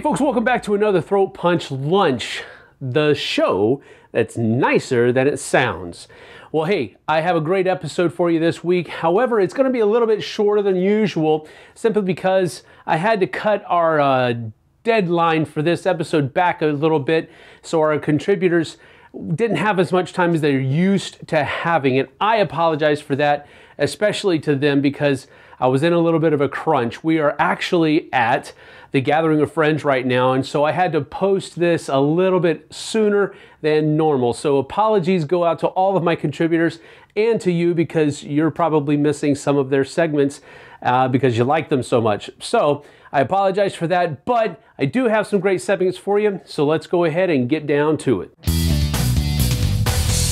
folks, welcome back to another Throat Punch Lunch, the show that's nicer than it sounds. Well, hey, I have a great episode for you this week. However, it's going to be a little bit shorter than usual, simply because I had to cut our deadline for this episode back a little bit, so our contributors didn't have as much time as they're used to having. And I apologize for that, especially to them, because I was in a little bit of a crunch. We are actually at the Gathering of Friends right now, and so I had to post this a little bit sooner than normal. So apologies go out to all of my contributors and to you, because you're probably missing some of their segments because you like them so much. So I apologize for that, but I do have some great segments for you, so let's go ahead and get down to it.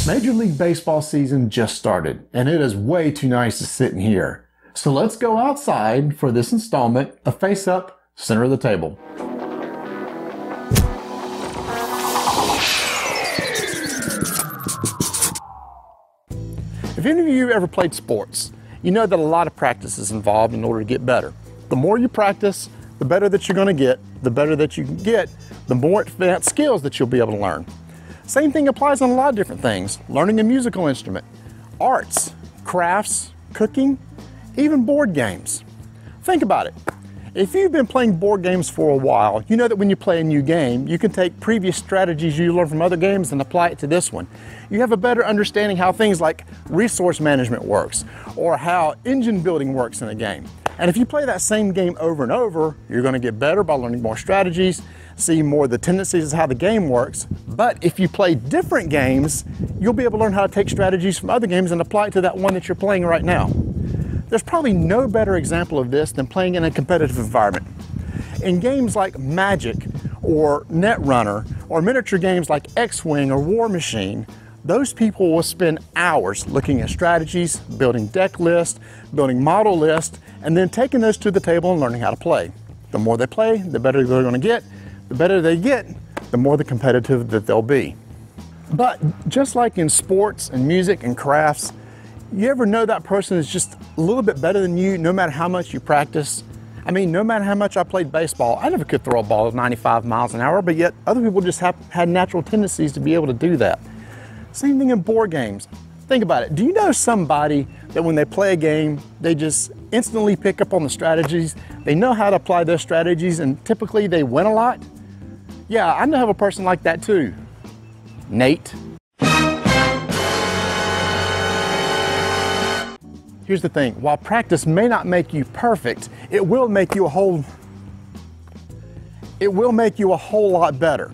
Major League Baseball season just started, and it is way too nice to sit in here. So let's go outside for this installment of Face Up, Center of the Table. If any of you ever played sports, you know that a lot of practice is involved in order to get better. The more you practice, the better that you're going to get. The better that you can get, the more advanced skills that you'll be able to learn. Same thing applies on a lot of different things. Learning a musical instrument, arts, crafts, cooking, even board games. Think about it. If you've been playing board games for a while, you know that when you play a new game, you can take previous strategies you learned from other games and apply it to this one. You have a better understanding how things like resource management works, or how engine building works in a game. And if you play that same game over and over, you're going to get better by learning more strategies, see more of the tendencies of how the game works. But if you play different games, you'll be able to learn how to take strategies from other games and apply it to that one that you're playing right now. There's probably no better example of this than playing in a competitive environment. In games like Magic or Netrunner, or miniature games like X-Wing or War Machine, those people will spend hours looking at strategies, building deck lists, building model lists, and then taking those to the table and learning how to play. The more they play, the better they're going to get. The better they get, the more the competitive that they'll be. But just like in sports and music and crafts, you ever know that person is just a little bit better than you no matter how much you practice? I mean, no matter how much I played baseball, I never could throw a ball at 95 miles an hour, but yet other people just had natural tendencies to be able to do that. Same thing in board games. Think about it. Do you know somebody that when they play a game, they just instantly pick up on the strategies? They know how to apply those strategies, and typically they win a lot? Yeah, I know of a person like that too. Nate. Here's the thing, while practice may not make you perfect, it will make you a whole lot better.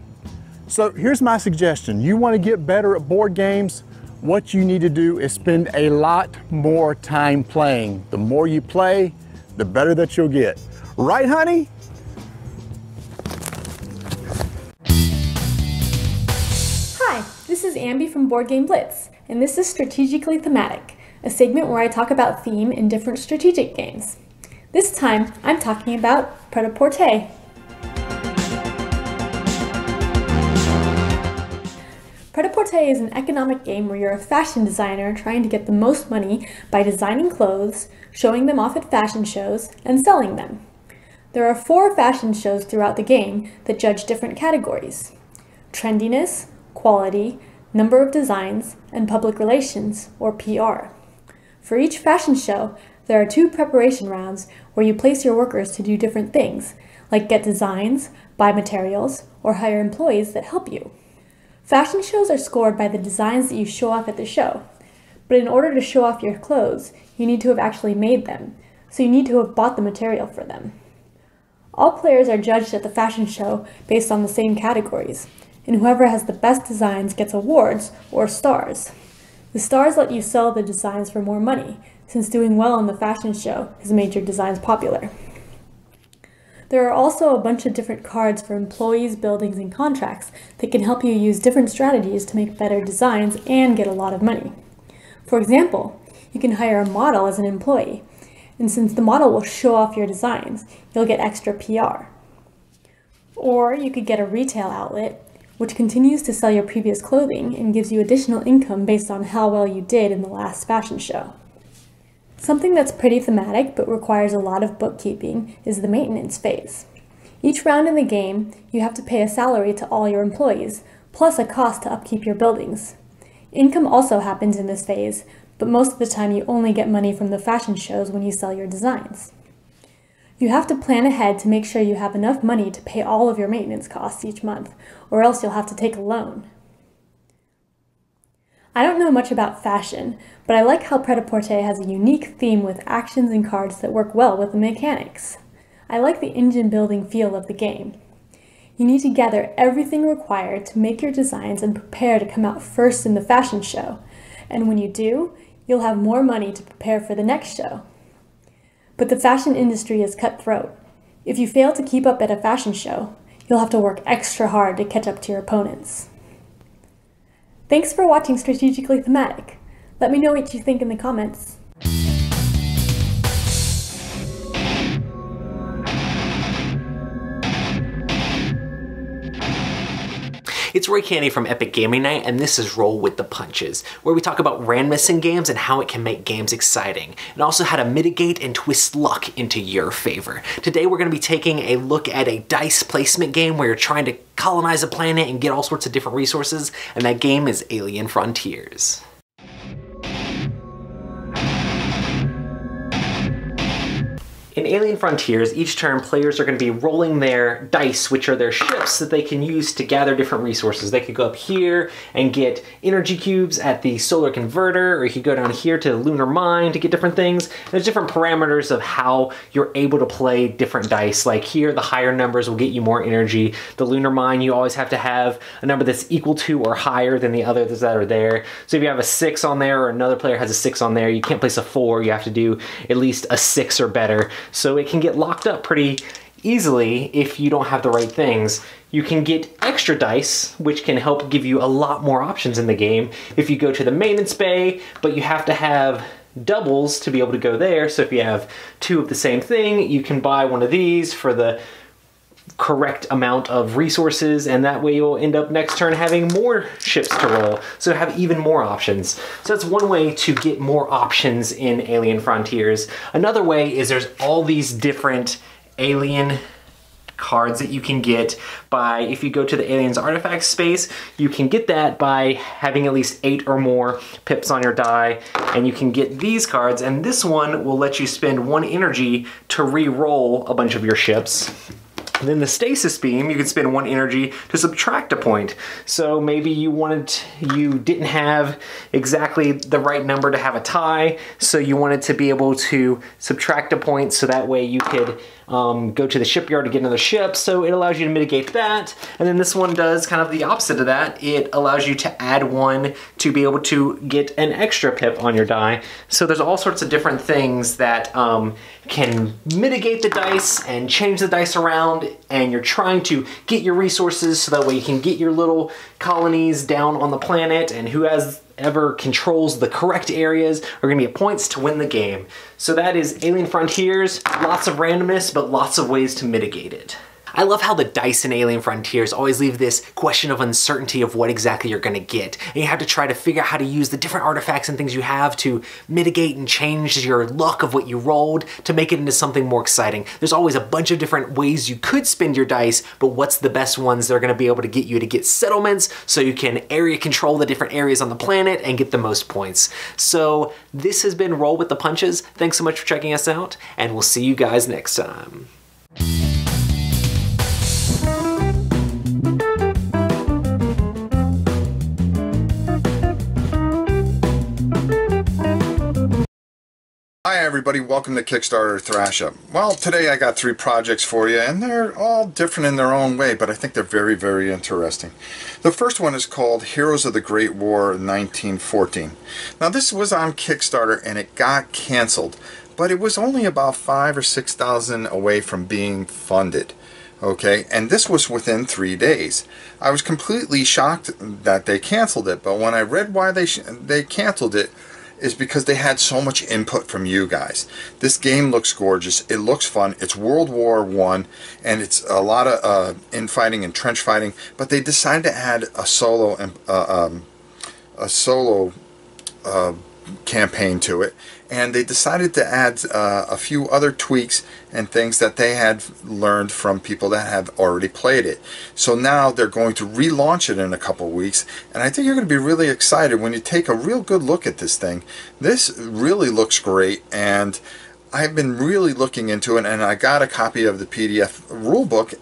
So here's my suggestion. You want to get better at board games? What you need to do is spend a lot more time playing. The more you play, the better that you'll get. Right, honey? Hi, this is Ambi from Board Game Blitz, and this is Strategically Thematic, a segment where I talk about theme in different strategic games. This time, I'm talking about Pret-a-Porter. Pret-a-Porter is an economic game where you're a fashion designer trying to get the most money by designing clothes, showing them off at fashion shows, and selling them. There are 4 fashion shows throughout the game that judge different categories: trendiness, quality, number of designs, and public relations, or PR. For each fashion show, there are 2 preparation rounds where you place your workers to do different things, like get designs, buy materials, or hire employees that help you. Fashion shows are scored by the designs that you show off at the show, but in order to show off your clothes, you need to have actually made them, so you need to have bought the material for them. All players are judged at the fashion show based on the same categories, and whoever has the best designs gets awards, or stars. The stars let you sell the designs for more money, since doing well in the fashion show has made your designs popular. There are also a bunch of different cards for employees, buildings, and contracts that can help you use different strategies to make better designs and get a lot of money. For example, you can hire a model as an employee, and since the model will show off your designs, you'll get extra PR. Or you could get a retail outlet, which continues to sell your previous clothing and gives you additional income based on how well you did in the last fashion show. Something that's pretty thematic but requires a lot of bookkeeping is the maintenance phase. Each round in the game, you have to pay a salary to all your employees, plus a cost to upkeep your buildings. Income also happens in this phase, but most of the time you only get money from the fashion shows when you sell your designs. You have to plan ahead to make sure you have enough money to pay all of your maintenance costs each month, or else you'll have to take a loan. I don't know much about fashion, but I like how Pret-a-Porter has a unique theme with actions and cards that work well with the mechanics. I like the engine building feel of the game. You need to gather everything required to make your designs and prepare to come out first in the fashion show, and when you do, you'll have more money to prepare for the next show. But the fashion industry is cutthroat. If you fail to keep up at a fashion show, you'll have to work extra hard to catch up to your opponents. Thanks for watching Strategically Thematic. Let me know what you think in the comments. It's Roy Candy from Epic Gaming Night, and this is Roll with the Punches, where we talk about randomness in games and how it can make games exciting, and also how to mitigate and twist luck into your favor. Today we're going to be taking a look at a dice placement game where you're trying to colonize a planet and get all sorts of different resources, and that game is Alien Frontiers. In Alien Frontiers, each turn players are going to be rolling their dice, which are their ships that they can use to gather different resources. They could go up here and get energy cubes at the solar converter, or you could go down here to the lunar mine to get different things. There's different parameters of how you're able to play different dice. Like here, the higher numbers will get you more energy. The lunar mine, you always have to have a number that's equal to or higher than the others that are there. So if you have a 6 on there or another player has a 6 on there, you can't place a 4. You have to do at least a 6 or better. So it can get locked up pretty easily if you don't have the right things. You can get extra dice, which can help give you a lot more options in the game if you go to the maintenance bay, but you have to have doubles to be able to go there. So if you have 2 of the same thing, you can buy one of these for the correct amount of resources, and that way you'll end up next turn having more ships to roll, so have even more options. So that's one way to get more options in Alien Frontiers. Another way is there's all these different alien cards that you can get by, if you go to the Aliens artifact space, you can get that by having at least 8 or more pips on your die, and you can get these cards, and this one will let you spend 1 energy to re-roll a bunch of your ships. And then the stasis beam, you can spend 1 energy to subtract a point. So maybe you didn't have exactly the right number to have a tie, so you wanted to be able to subtract a point so that way you could go to the shipyard to get another ship, so it allows you to mitigate that. And then this one does kind of the opposite of that. It allows you to add 1 to be able to get an extra pip on your die. So there's all sorts of different things that can mitigate the dice and change the dice around, and you're trying to get your resources so that way you can get your little colonies down on the planet, and whoever controls the correct areas are going to get points to win the game. So that is Alien Frontiers. Lots of randomness, but lots of ways to mitigate it. I love how the dice in Alien Frontiers always leave this question of uncertainty of what exactly you're gonna get. And you have to try to figure out how to use the different artifacts and things you have to mitigate and change your luck of what you rolled to make it into something more exciting. There's always a bunch of different ways you could spend your dice, but what's the best ones that are gonna be able to get you to get settlements so you can area control the different areas on the planet and get the most points. So this has been Roll with the Punches. Thanks so much for checking us out, and we'll see you guys next time. Hi everybody, welcome to Kickstarter Thrash Up. Well, today I got 3 projects for you, and they're all different in their own way, but I think they're very, very interesting. The first one is called Heroes of the Great War 1914. Now this was on Kickstarter and it got canceled, but it was only about 5,000 or 6,000 away from being funded. Okay, and this was within 3 days. I was completely shocked that they canceled it, but when I read why they canceled it, is because they had so much input from you guys. This game looks gorgeous, it looks fun, it's World War I, and it's a lot of infighting and trench fighting, but they decided to add a solo campaign to it, and they decided to add a few other tweaks and things that they had learned from people that have already played it. So now they're going to relaunch it in a couple weeks, and I think you're going to be really excited when you take a real good look at this thing. This really looks great, and I've been really looking into it, and I got a copy of the PDF rulebook.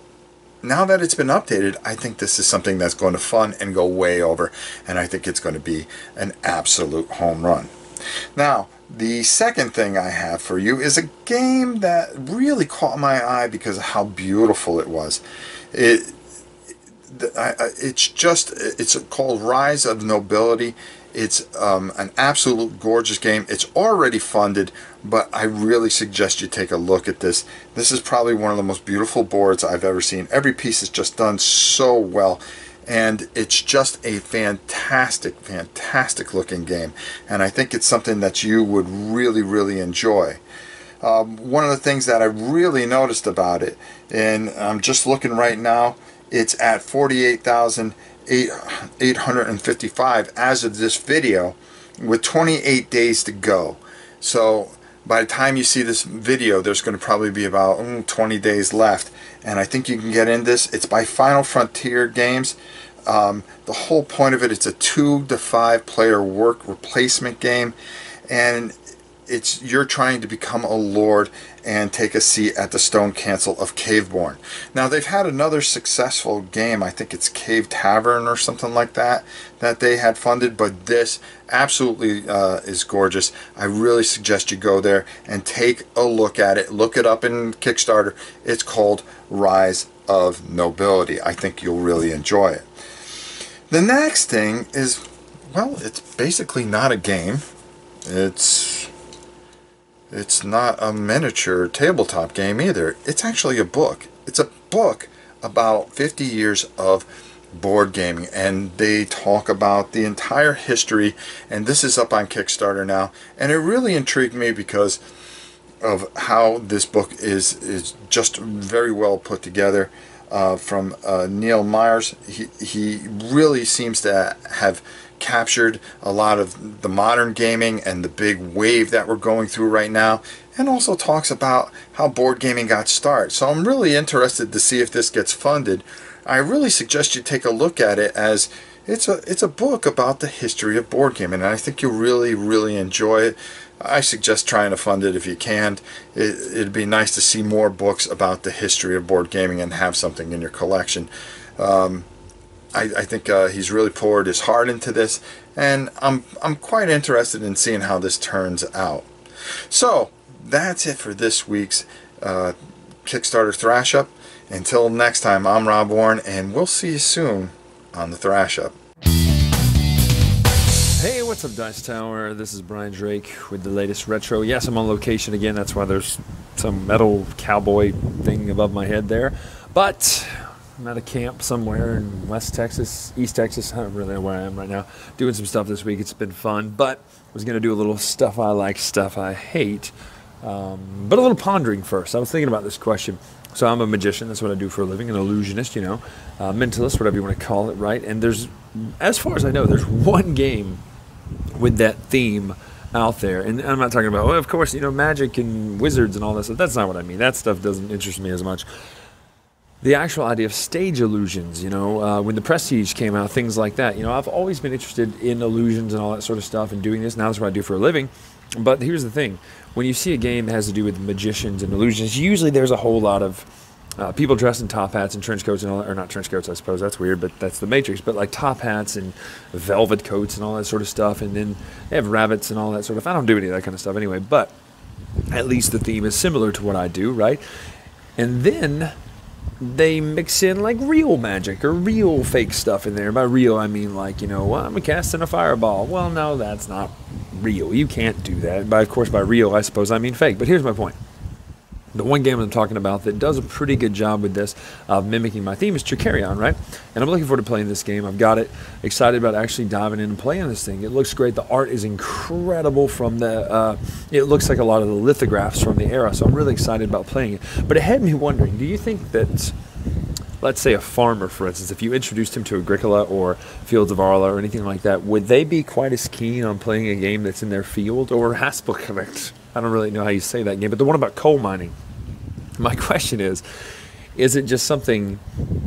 Now that it's been updated, I think this is something that's going to fun and go way over, and I think it's going to be an absolute home run. Now, the second thing I have for you is a game that really caught my eye because of how beautiful it was. It's called Rise of Nobility. It's an absolute gorgeous game. It's already funded, but I really suggest you take a look at this. This is probably one of the most beautiful boards I've ever seen. Every piece is just done so well, and it's just a fantastic, fantastic looking game. And I think it's something that you would really, really enjoy. One of the things that I really noticed about it, and I'm just looking right now, it's at 48,855 as of this video, with 28 days to go. So by the time you see this video, there's going to probably be about 20 days left, and I think you can get in this. It's by Final Frontier Games. The whole point of it, it's a 2 to 5 player work replacement game, and you're trying to become a lord and take a seat at the stone castle of Caveborn. Now, they've had another successful game, I think it's Cave Tavern or something like that, that they had funded, but this absolutely is gorgeous. I really suggest you go there and take a look at it. Look it up in Kickstarter. It's called Rise of Nobility. I think you'll really enjoy it. The next thing is, well, it's basically not a game. It's not a miniature tabletop game either. It's actually a book. It's a book about 50 years of board gaming, and they talk about the entire history, and this is up on Kickstarter now, and it really intrigued me because of how this book is just very well put together. From Neil Myers, he really seems to have captured a lot of the modern gaming and the big wave that we're going through right now, and also talks about how board gaming got started. So I'm really interested to see if this gets funded. I really suggest you take a look at it, as it's a book about the history of board gaming, and I think you'll really, really enjoy it. I suggest trying to fund it if you can. It'd be nice to see more books about the history of board gaming and have something in your collection. I think he's really poured his heart into this, and I'm quite interested in seeing how this turns out. So that's it for this week's Kickstarter Thrash Up. Until next time, I'm Rob Warren, and we'll see you soon on the Thrash Up. Hey, what's up, Dice Tower? This is Brian Drake with the latest retro. Yes, I'm on location again. That's why there's some metal cowboy thing above my head there. But I'm at a camp somewhere in West Texas, East Texas. I don't really know where I am right now. Doing some stuff this week. It's been fun. But I was going to do a little stuff I like, stuff I hate. But a little pondering first. I was thinking about this question. So I'm a magician. That's what I do for a living. An illusionist, you know. Mentalist, whatever you want to call it, right? And there's, as far as I know, there's one game with that theme out there. And I'm not talking about, well, of course, you know, magic and wizards and all that stuff. That's not what I mean. That stuff doesn't interest me as much. The actual idea of stage illusions, you know, when the Prestige came out, things like that. You know, I've always been interested in illusions and all that sort of stuff and doing this. Now that's what I do for a living. But here's the thing. When you see a game that has to do with magicians and illusions, usually there's a whole lot of people dressed in top hats and trench coats and all that, or not trench coats, I suppose, that's weird, but that's the Matrix, but like top hats and velvet coats and all that sort of stuff, and then they have rabbits and all that sort of. I don't do any of that kind of stuff anyway, but at least the theme is similar to what I do, right? And then they mix in like real magic or real fake stuff in there. By real, I mean like, you know, well, I'm casting a fireball. Well, no, that's not real. You can't do that. Of course, by real, I suppose I mean fake. But here's my point. The one game I'm talking about that does a pretty good job with this, mimicking my theme, is Tricarion, right? And I'm looking forward to playing this game. I've got it. Excited about actually diving in and playing this thing. It looks great. The art is incredible from the, it looks like a lot of the lithographs from the era, so I'm really excited about playing it. But it had me wondering, do you think that, let's say a farmer, for instance, if you introduced him to Agricola or Fields of Arla or anything like that, would they be quite as keen on playing a game that's in their field? Or Haspelknecht? I don't really know how you say that game, but the one about coal mining. My question is it just something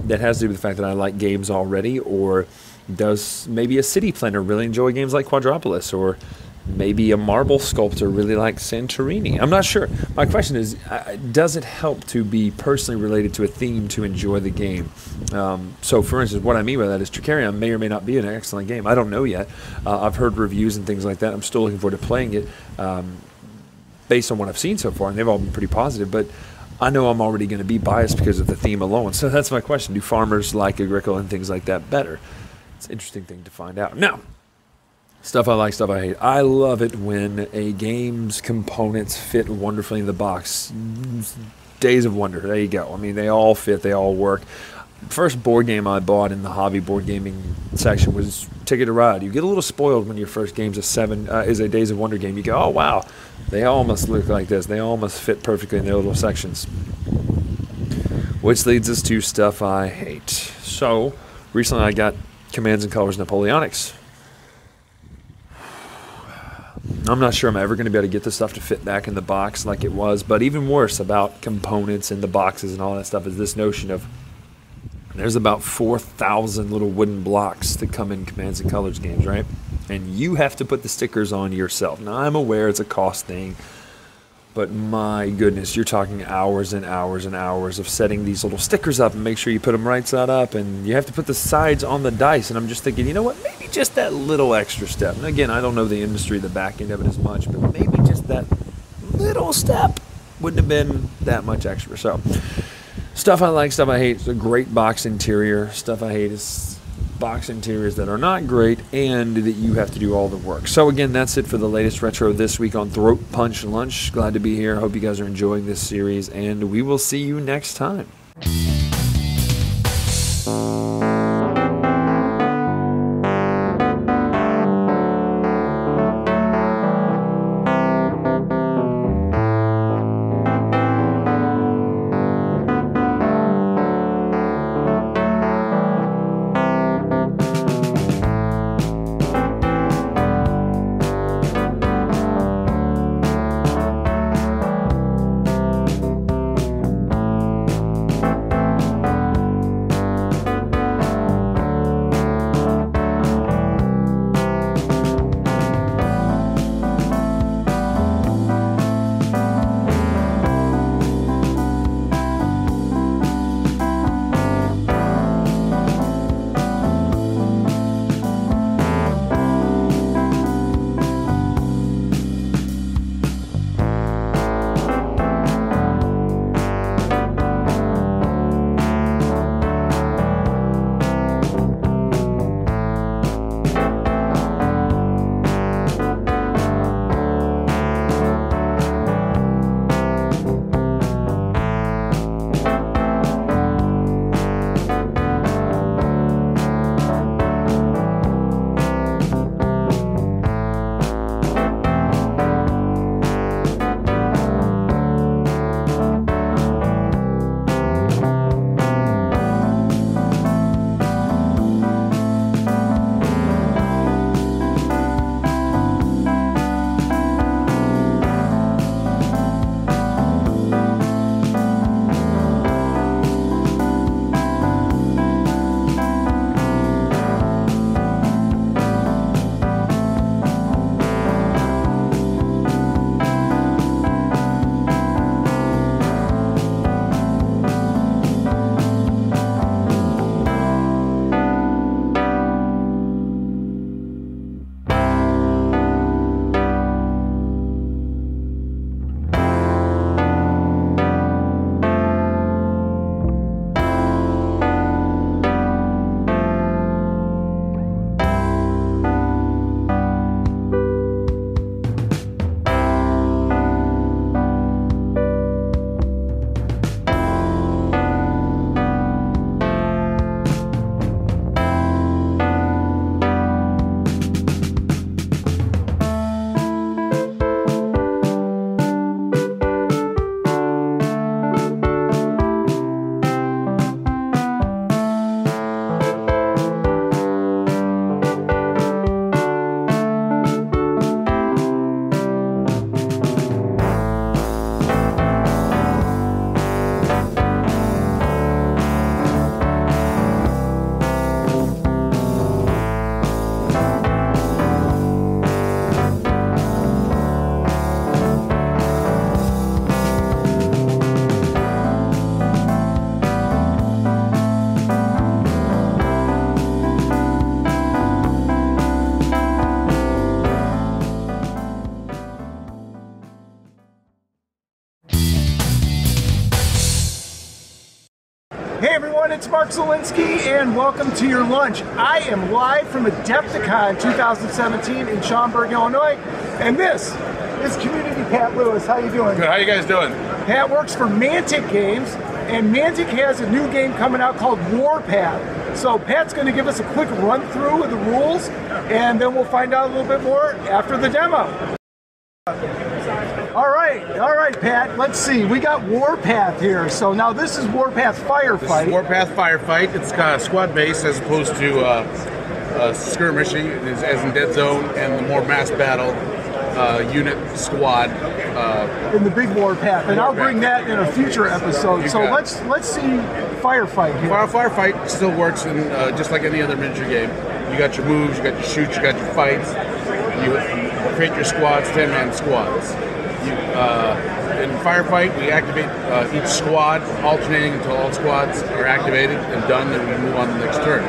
that has to do with the fact that I like games already, or does maybe a city planner really enjoy games like Quadropolis, or maybe a marble sculptor really likes Santorini? I'm not sure. My question is, does it help to be personally related to a theme to enjoy the game? So, for instance, what I mean by that is Tricarion may or may not be an excellent game. I don't know yet. I've heard reviews and things like that. I'm still looking forward to playing it based on what I've seen so far, and they've all been pretty positive. But I know I'm already going to be biased because of the theme alone. So that's my question. Do farmers like Agricola and things like that better? It's an interesting thing to find out. Now, stuff I like, stuff I hate. I love it when a game's components fit wonderfully in the box. Days of Wonder, there you go. I mean, they all fit, they all work. First board game I bought in the hobby board gaming section was Ticket to Ride. You get a little spoiled when your first game's is a Days of Wonder game. You go, oh wow, they all must look like this. They all must fit perfectly in their little sections. Which leads us to stuff I hate. So, recently I got Commands and Colors Napoleonics. I'm not sure I'm ever going to be able to get this stuff to fit back in the box like it was, but even worse about components and the boxes and all that stuff is this notion of there's about 4,000 little wooden blocks that come in Commands and Colors games, right? And you have to put the stickers on yourself. Now, I'm aware it's a cost thing, but my goodness, you're talking hours and hours and hours of setting these little stickers up and make sure you put them right side up, and you have to put the sides on the dice. And I'm just thinking, you know what, maybe just that little extra step. And again, I don't know the industry, the back end of it as much, but maybe just that little step wouldn't have been that much extra. So, stuff I like, stuff I hate. It's a great box interior. Stuff I hate is box interiors that are not great and that you have to do all the work. So again, that's it for the latest retro this week on Throat Punch Lunch. Glad to be here. Hope you guys are enjoying this series, and we will see you next time. Hey everyone, it's Mark Zielinski and welcome to your lunch. I am live from Adepticon 2017 in Schaumburg, Illinois, and this is Community Pat Lewis. How you doing? Good. How you guys doing? Pat works for Mantic Games, and Mantic has a new game coming out called Warpath. So Pat's going to give us a quick run through of the rules, and then we'll find out a little bit more after the demo. All right, Pat. Let's see. We got Warpath here. So now this is Warpath Firefight. This is Warpath Firefight. It's squad based as opposed to skirmishing, as in Dead Zone, and the more mass battle unit squad. In the big Warpath, and I'll bring that in a future episode. So let's see Firefight here. Firefight still works in just like any other miniature game. You got your moves, you got your shoots, you got your fights. You create your squads, 10-man squads. In Firefight, we activate each squad, alternating until all squads are activated and done, and we move on to the next turn.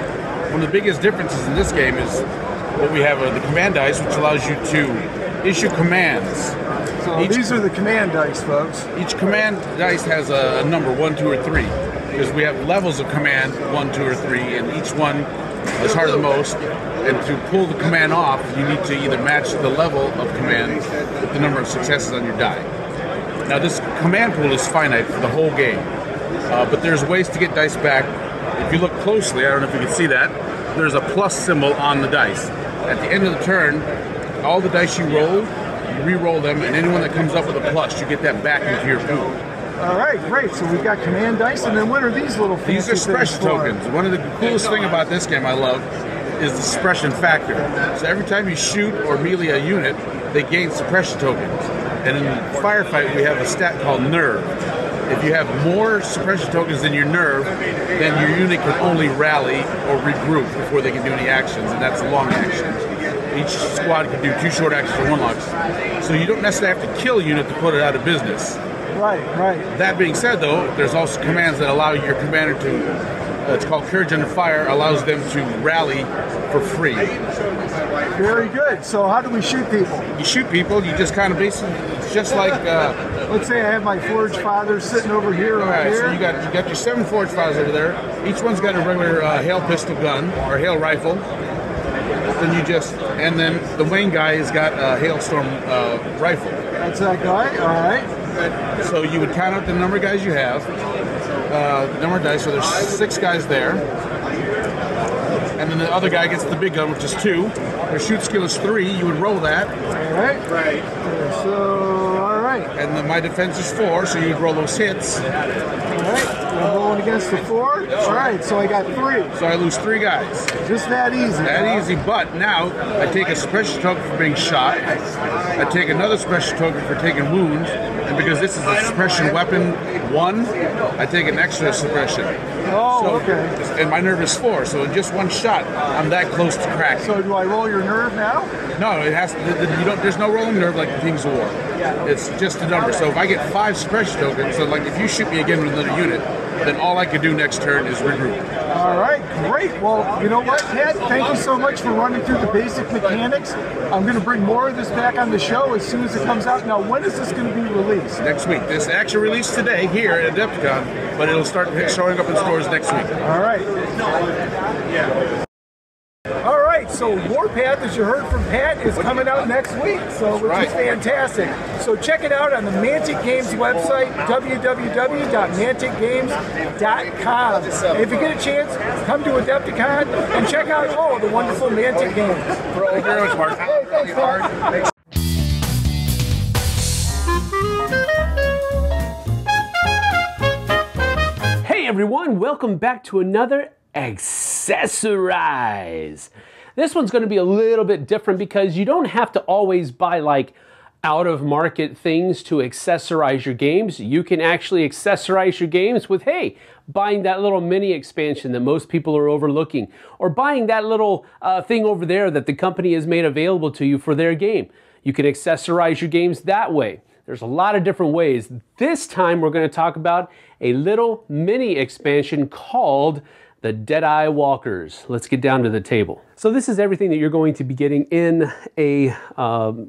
One of the biggest differences in this game is what we have the command dice, which allows you to issue commands. So these are the command dice, folks. Each command dice has a number, 1, 2, or 3, because we have levels of command, 1, 2, or 3, and each one is hard the most. And to pull the command off, you need to either match the level of command with the number of successes on your die. Now this command pool is finite for the whole game, but there's ways to get dice back. If you look closely, I don't know if you can see that, there's a plus symbol on the dice. At the end of the turn, all the dice you roll, you re-roll them, and anyone that comes up with a plus, you get that back into your pool. All right, great. So we've got command dice, and then what are these little fancy These are suppression tokens. One of the coolest thing about this game I love is the suppression factor. So every time you shoot or melee a unit, they gain suppression tokens. And in Firefight, we have a stat called nerve. If you have more suppression tokens than your nerve, then your unit can only rally or regroup before they can do any actions, and that's a long action. Each squad can do 2 short actions or 1 long action. So you don't necessarily have to kill a unit to put it out of business. Right. That being said, though, there's also commands that allow your commander to, it's called Courage Under Fire, allows them to rally for free. Very good. So how do we shoot people? You shoot people, you just kind of basically, it's just like... let's say I have my Forge Fathers sitting over here. All right, so you got your 7 Forge Fathers over there. Each one's got a regular hail pistol gun or hail rifle. And then the Wayne guy has got a Hailstorm rifle. That's that guy, all right. So you would count out the number of guys you have, the number of dice, so there's 6 guys there. And then the other guy gets the big gun, which is 2. Their shoot skill is 3, you would roll that. All right. So, all right. And then my defense is 4, so you'd roll those hits. All right. I'm rolling against the 4. All right, so I got 3. So I lose 3 guys. Just that easy. That easy, but now I take a suppression token for being shot. I take another suppression token for taking wounds. And because this is a suppression weapon 1, I take an extra suppression. Oh, okay. And my nerve is 4, so in just 1 shot, I'm that close to cracking. So do I roll your nerve now? No, it has to. There's no rolling nerve like the King's of War. It's just a number. So if I get 5 suppression tokens, so like if you shoot me again with another unit, then all I can do next turn is regroup. All right, great. Well, you know what, Pat? Thank you so much for running through the basic mechanics. I'm going to bring more of this back on the show as soon as it comes out. Now, when is this going to be released? Next week. This actually released today here at Adepticon, but it'll start showing up in stores next week. All right. All right, so Warpath, as you heard from Pat, is coming out next week, which is fantastic. So check it out on the Mantic Games website, www.manticgames.com. And if you get a chance, come to Adepticon and check out all the wonderful Mantic games. Thank you very much, Mark. Hey, thanks, Mark. Hey everyone, welcome back to another Accessorize. This one's going to be a little bit different because you don't have to always buy like out of market things to accessorize your games. You can actually accessorize your games with, hey, buying that little mini expansion that most people are overlooking, or buying that little thing over there that the company has made available to you for their game. You can accessorize your games that way. There's a lot of different ways. This time we're going to talk about a little mini expansion called the Deadeye Walkers. Let's get down to the table. So this is everything that you're going to be getting in a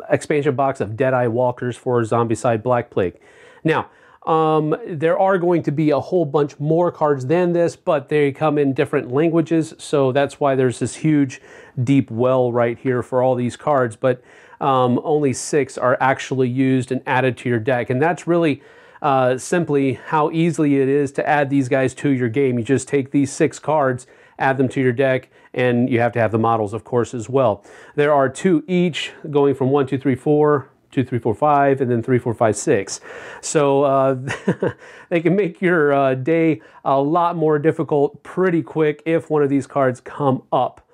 expansion box of Deadeye Walkers for Zombicide Black Plague. Now, There are going to be a whole bunch more cards than this, but they come in different languages, so that's why there's this huge deep well right here for all these cards, but only 6 are actually used and added to your deck, and that's really simply how easily it is to add these guys to your game. You just take these 6 cards, add them to your deck, and you have to have the models, of course, as well. There are 2 each, going from 1, 2, 3, 4, 2, 3, 4, 5, and then 3, 4, 5, 6. So they can make your day a lot more difficult pretty quick if one of these cards come up.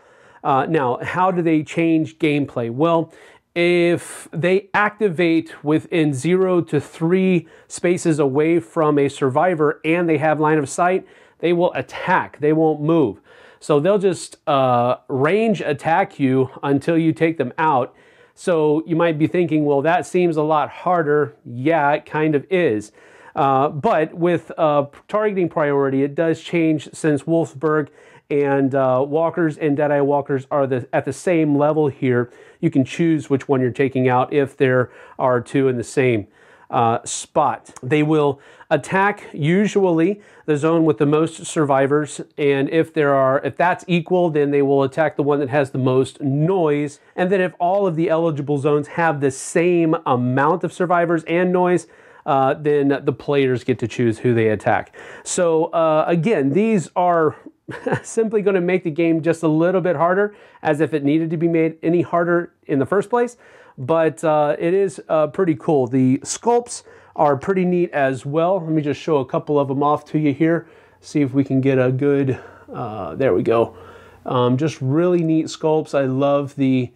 Now, how do they change gameplay? Well, if they activate within 0 to 3 spaces away from a survivor and they have line of sight, they will attack. They won't move. So they'll just range attack you until you take them out. So you might be thinking, well, that seems a lot harder. Yeah, it kind of is. But with targeting priority, it does change since Wolfsburg and walkers and Deadeye walkers are at the same level here. You can choose which one you're taking out if there are 2 in the same spot. They will attack usually the zone with the most survivors, and if that's equal, then they will attack the one that has the most noise. And then if all of the eligible zones have the same amount of survivors and noise, then the players get to choose who they attack. So again, these are simply going to make the game just a little bit harder, as if it needed to be made any harder in the first place. But it is pretty cool. The sculpts are pretty neat as well. Let me just show a couple of them off to you here. See if we can get a good, there we go. Just really neat sculpts. I love the,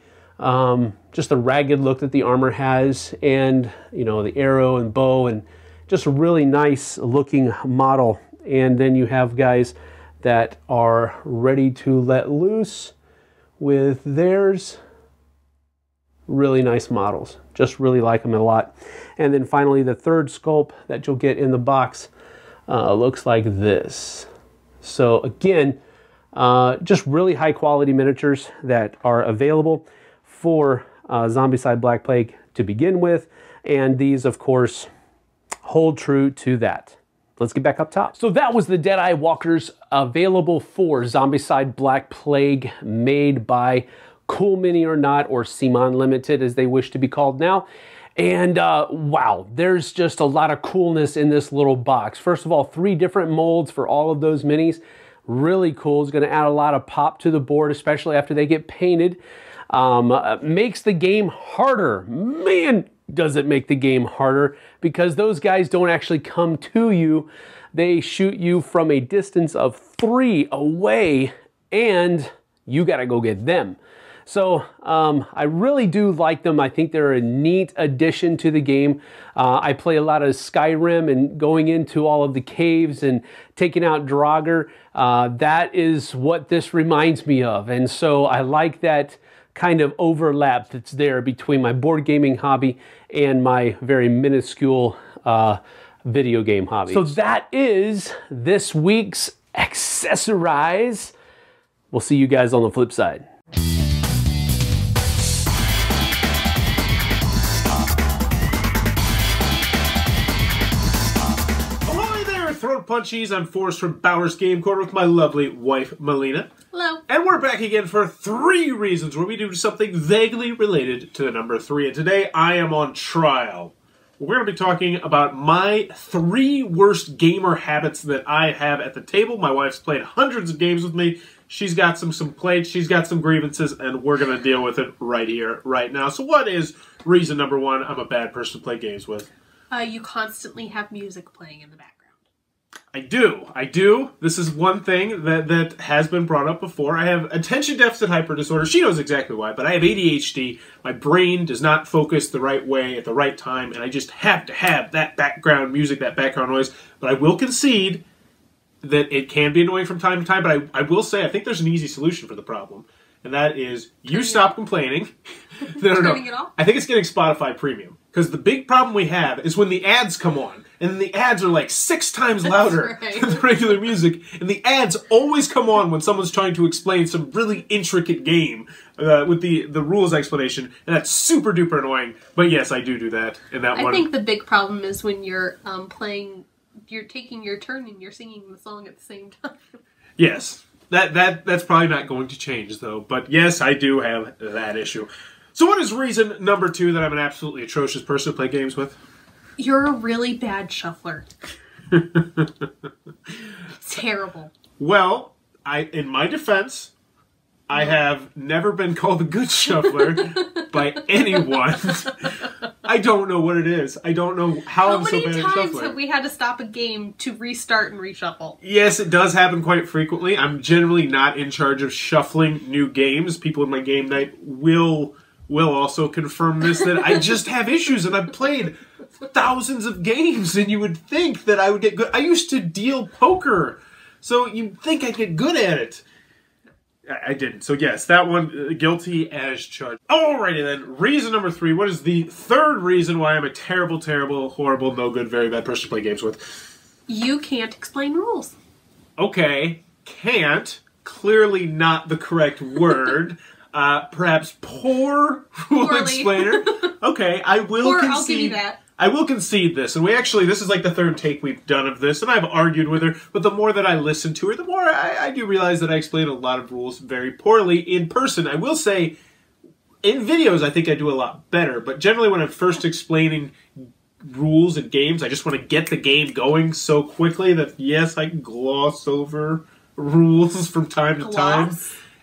just the ragged look that the armor has, and you know, the arrow and bow, and just a really nice looking model. And then you have guys that are ready to let loose with theirs. Really nice models. Just really like them a lot. And then finally, the third sculpt that you'll get in the box looks like this. So again, just really high quality miniatures that are available for Zombicide Black Plague to begin with. And these, of course, hold true to that. Let's get back up top. So that was the Deadeye Walkers available for Zombicide Black Plague, made by Cool Mini or Not, or Simon Limited as they wish to be called now. And wow, there's just a lot of coolness in this little box. First of all, 3 different molds for all of those minis. Really cool. It's going to add a lot of pop to the board, especially after they get painted. Makes the game harder. Man, does it make the game harder, because those guys don't actually come to you. They shoot you from a distance of 3 away, and you got to go get them. So I really do like them. I think they're a neat addition to the game. I play a lot of Skyrim, and going into all of the caves and taking out Draugr, that is what this reminds me of. And so I like that kind of overlap that's there between my board gaming hobby and my very minuscule video game hobby. So that is this week's Accessorize. We'll see you guys on the flip side. Throat Punchies. I'm Forrest from Bowers Game Corner with my lovely wife, Melina. Hello. And we're back again for 3 reasons where we do something vaguely related to the number 3. And today I am on trial. We're going to be talking about my 3 worst gamer habits that I have at the table. My wife's played hundreds of games with me. She's got some complaints, she's got some grievances, and we're going to deal with it right here, right now. So what is reason number 1 I'm a bad person to play games with? You constantly have music playing in the background. I do. This is one thing that has been brought up before. I have attention deficit hyper disorder. She knows exactly why, but I have ADHD. My brain does not focus the right way at the right time, and I just have to have that background music, that background noise. But I will concede that it can be annoying from time to time, but I will say I think there's an easy solution for the problem, and that is you stop complaining. No. Turning it off? I think it's getting Spotify Premium, because the big problem we have is when the ads come on. and the ads are like 6 times louder right. than the regular music, and the ads always come on when someone's trying to explain some really intricate game with the rules explanation, and that's super duper annoying. But yes, I do that in that one. I think the big problem is when you're playing, you're taking your turn and you're singing the song at the same time. Yes. That's probably not going to change, though. But yes, I do have that issue. So what is reason number 2 that I'm an absolutely atrocious person to play games with? You're a really bad shuffler. Terrible. Well, in my defense, I have never been called a good shuffler by anyone. I don't know what it is. I don't know how I'm so bad at shuffling. How many times have we had to stop a game to restart and reshuffle? Yes, it does happen quite frequently. I'm generally not in charge of shuffling new games. People in my game night will also confirm this, that I just have issues, and I've played thousands of games, and you would think that I would get good. I used to deal poker, so you'd think I'd get good at it. I didn't. So yes, that one, guilty as charged. Alrighty then, reason number 3. What is the third reason why I'm a terrible, terrible, horrible, no good, very bad person to play games with? You can't explain rules. Okay, can't. Clearly not the correct word. Perhaps poor rule explainer. Okay, I will concede. I'll give you that. I will concede this, and this is like the 3rd take we've done of this, and I've argued with her, but the more that I listen to her, the more I do realize that I explain a lot of rules very poorly in person. I will say, in videos, I think I do a lot better, but generally when I'm first explaining rules and games, I just want to get the game going so quickly that, yes, I can gloss over rules from time to time,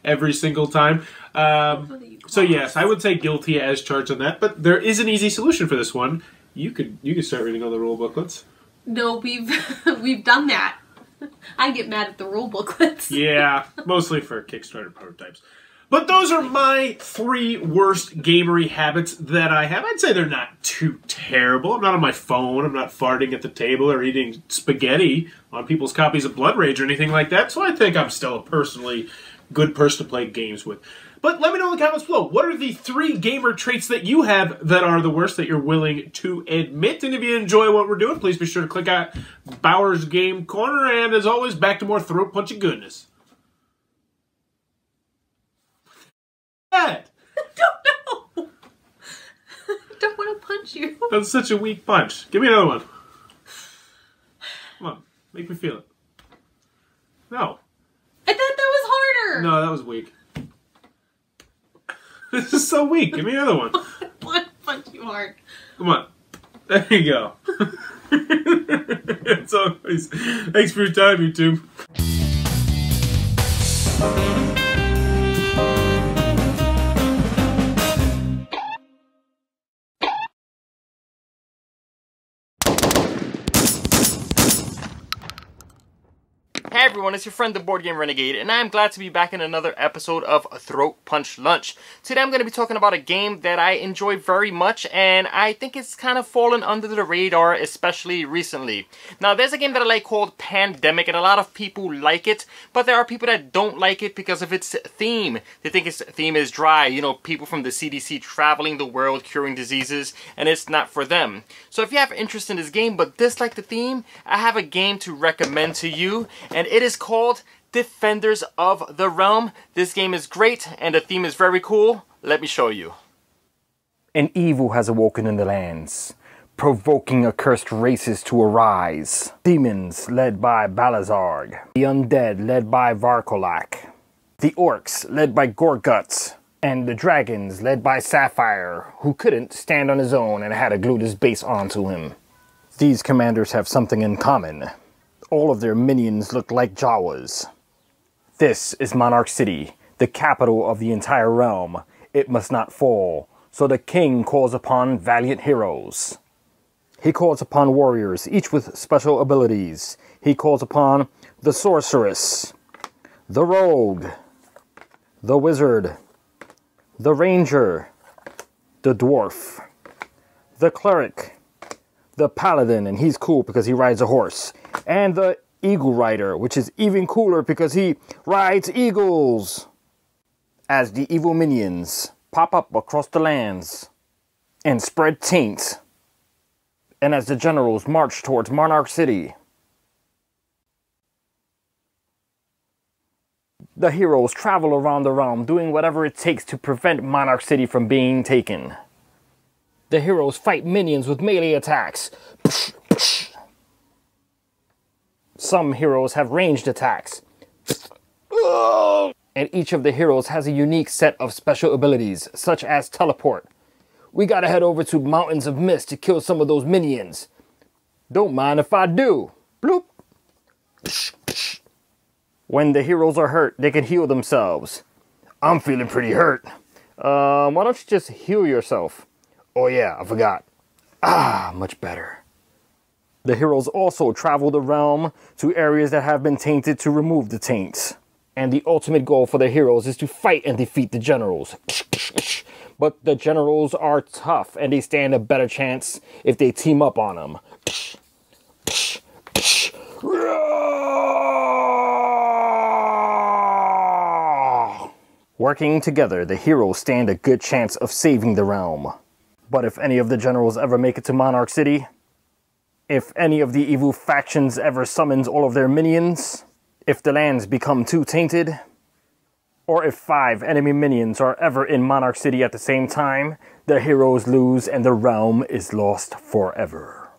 every single time. So yes, I would say guilty as charged on that, but there is an easy solution for this one. You could start reading all the rule booklets. No, we've done that. I get mad at the rule booklets. Yeah, mostly for Kickstarter prototypes. But those are my 3 worst gamery habits that I have. I'd say they're not too terrible. I'm not on my phone. I'm not farting at the table or eating spaghetti on people's copies of Blood Rage or anything like that. So I think I'm still a personally good person to play games with. But let me know in the comments below, what are the 3 gamer traits that you have that are the worst that you're willing to admit? And if you enjoy what we're doing, please be sure to click out Bauer's Game Corner. And as always, back to more throat punching goodness. What? I don't know. I don't want to punch you. That's such a weak punch. Give me another one. Come on, make me feel it. No. I thought that was harder. No, that was weak. This is so weak. Give me another one. I want to punch you hard. Come on. There you go. As always, thanks for your time, YouTube. Hey everyone, it's your friend the Board Game Renegade, and I'm glad to be back in another episode of Throat Punch Lunch. Today I'm going to be talking about a game that I enjoy very much, and I think it's kind of fallen under the radar, especially recently. Now, there's a game that I like called Pandemic, and a lot of people like it, but there are people that don't like it because of its theme. They think its theme is dry, you know, people from the CDC traveling the world curing diseases, and it's not for them. So if you have interest in this game but dislike the theme, I have a game to recommend to you, and it is called Defenders of the Realm. This game is great, and the theme is very cool. Let me show you. An evil has awoken in the lands, provoking accursed races to arise. Demons led by Balazarg, the undead led by Varkolak, the orcs led by Gorguts, and the dragons led by Sapphire, who couldn't stand on his own and had to glue his base onto him. These commanders have something in common. All of their minions look like Jawas. This is Monarch City, the capital of the entire realm. It must not fall, so the king calls upon valiant heroes. He calls upon warriors, each with special abilities. He calls upon the sorceress, the rogue, the wizard, the ranger, the dwarf, the cleric, the paladin, and he's cool because he rides a horse, and the eagle rider, which is even cooler because he rides eagles, as the evil minions pop up across the lands and spread taint And as the generals march towards Monarch City, the heroes travel around the realm doing whatever it takes to prevent Monarch City from being taken. The heroes fight minions with melee attacks. Some heroes have ranged attacks. And each of the heroes has a unique set of special abilities, such as teleport. We gotta head over to Mountains of Mist to kill some of those minions. Don't mind if I do. Bloop. When the heroes are hurt, they can heal themselves. I'm feeling pretty hurt. Why don't you just heal yourself? Oh yeah, I forgot. Ah, much better. The heroes also travel the realm to areas that have been tainted to remove the taints. And the ultimate goal for the heroes is to fight and defeat the generals. But the generals are tough and they stand a better chance if they team up on them. Working together, the heroes stand a good chance of saving the realm. But if any of the generals ever make it to Monarch City, if any of the evil factions ever summons all of their minions, if the lands become too tainted, or if 5 enemy minions are ever in Monarch City at the same time, the heroes lose and the realm is lost forever.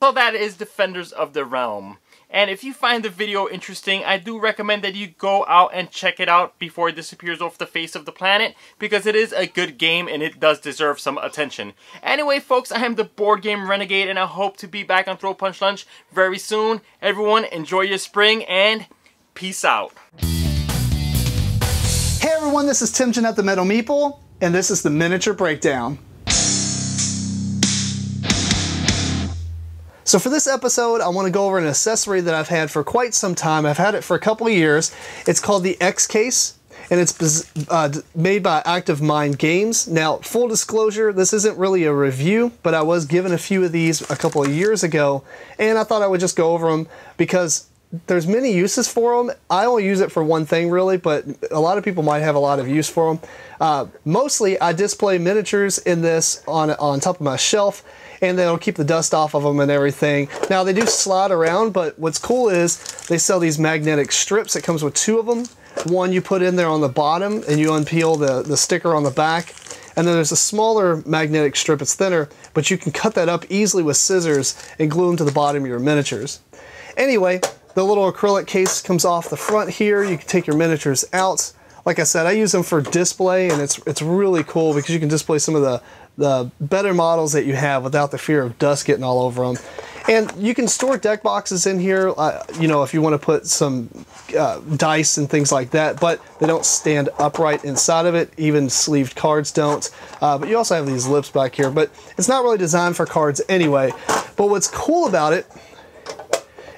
So that is Defenders of the Realm. And if you find the video interesting, I do recommend that you go out and check it out before it disappears off the face of the planet, because it is a good game and it does deserve some attention. Anyway, folks, I am the Board Game Renegade and I hope to be back on Throw Punch Lunch very soon. Everyone, enjoy your spring and peace out. Hey everyone, this is Tim Jeanette the Metal Meeple, and this is the Miniature Breakdown. So for this episode, I want to go over an accessory that I've had for quite some time. I've had it for a couple of years. It's called the X Case, and it's made by Active Mind Games. Now, full disclosure, this isn't really a review, but I was given a few of these a couple of years ago, and I thought I would just go over them because there's many uses for them. I only use it for one thing really, but a lot of people might have a lot of use for them. Mostly, I display miniatures in this on top of my shelf, and they'll keep the dust off of them and everything. Now, they do slide around, but what's cool is they sell these magnetic strips. It comes with 2 of them. One you put in there on the bottom, and you unpeel the sticker on the back. And then there's a smaller magnetic strip. It's thinner, but you can cut that up easily with scissors and glue them to the bottom of your miniatures. Anyway, the little acrylic case comes off the front here. You can take your miniatures out. Like I said, I use them for display, and it's really cool because you can display some of the better models that you have without the fear of dust getting all over them. And you can store deck boxes in here, you know, if you want to put some dice and things like that, but they don't stand upright inside of it. Even sleeved cards don't. But you also have these lips back here, but it's not really designed for cards anyway. But what's cool about it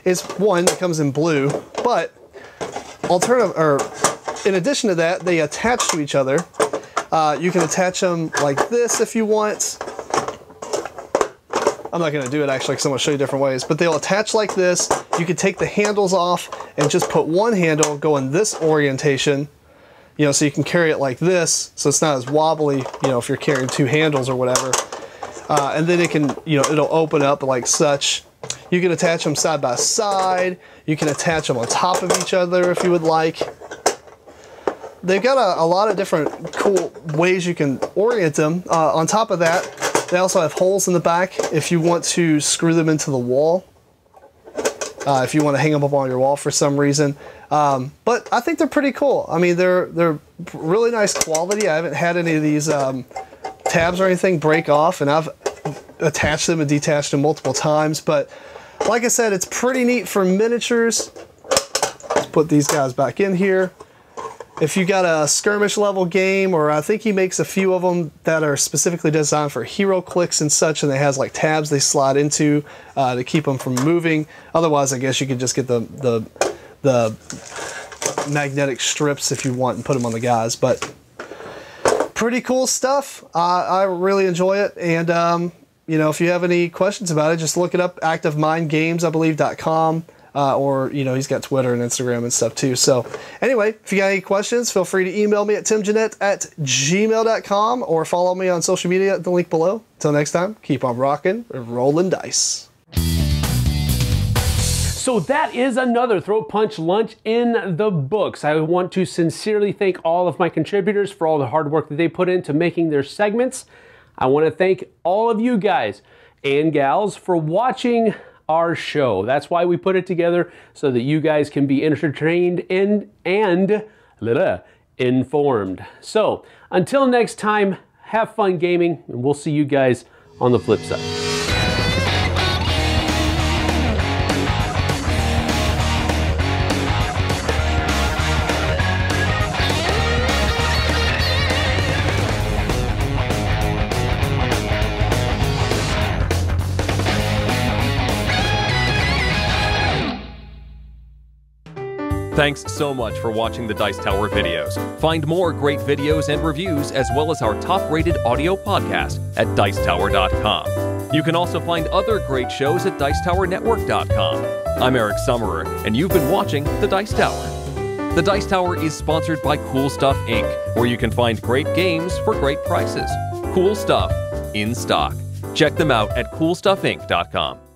is, one, it comes in blue, but in addition to that, they attach to each other. You can attach them like this if you want. I'm not going to do it actually because I'm going to show you different ways, but they'll attach like this. You can take the handles off and just put one handle, go in this orientation, you know, so you can carry it like this, so it's not as wobbly, you know, if you're carrying 2 handles or whatever. And then it can, you know, it'll open up like such. You can attach them side by side. You can attach them on top of each other if you would like. They've got a lot of different cool ways you can orient them. On top of that, they also have holes in the back if you want to screw them into the wall. If you want to hang them up on your wall for some reason. But I think they're pretty cool. I mean, they're really nice quality. I haven't had any of these tabs or anything break off, and I've attached them and detached them multiple times. But like I said, it's pretty neat for miniatures. Let's put these guys back in here. If you got a skirmish level game, or I think he makes a few of them that are specifically designed for hero clicks and such, and they has like tabs they slide into to keep them from moving. Otherwise, I guess you could just get the magnetic strips if you want and put them on the guys. But pretty cool stuff. I really enjoy it, and you know, if you have any questions about it, just look it up. ActiveMindGames, I believe, .com. or, you know, he's got Twitter and Instagram and stuff too. So anyway, if you got any questions, feel free to email me at timjeanette@gmail.com or follow me on social media at the link below. Until next time, keep on rocking and rolling dice. So that is another Throat Punch lunch in the books. I want to sincerely thank all of my contributors for all the hard work that they put into making their segments. I want to thank all of you guys and gals for watching our show. That's why we put it together, so that you guys can be entertained and informed. So until next time, have fun gaming, and we'll see you guys on the flip side. Thanks so much for watching the Dice Tower videos. Find more great videos and reviews, as well as our top-rated audio podcast at Dicetower.com. You can also find other great shows at Dicetowernetwork.com. I'm Eric Summerer, and you've been watching The Dice Tower. The Dice Tower is sponsored by Cool Stuff Inc., where you can find great games for great prices. Cool stuff in stock. Check them out at CoolStuffInc.com.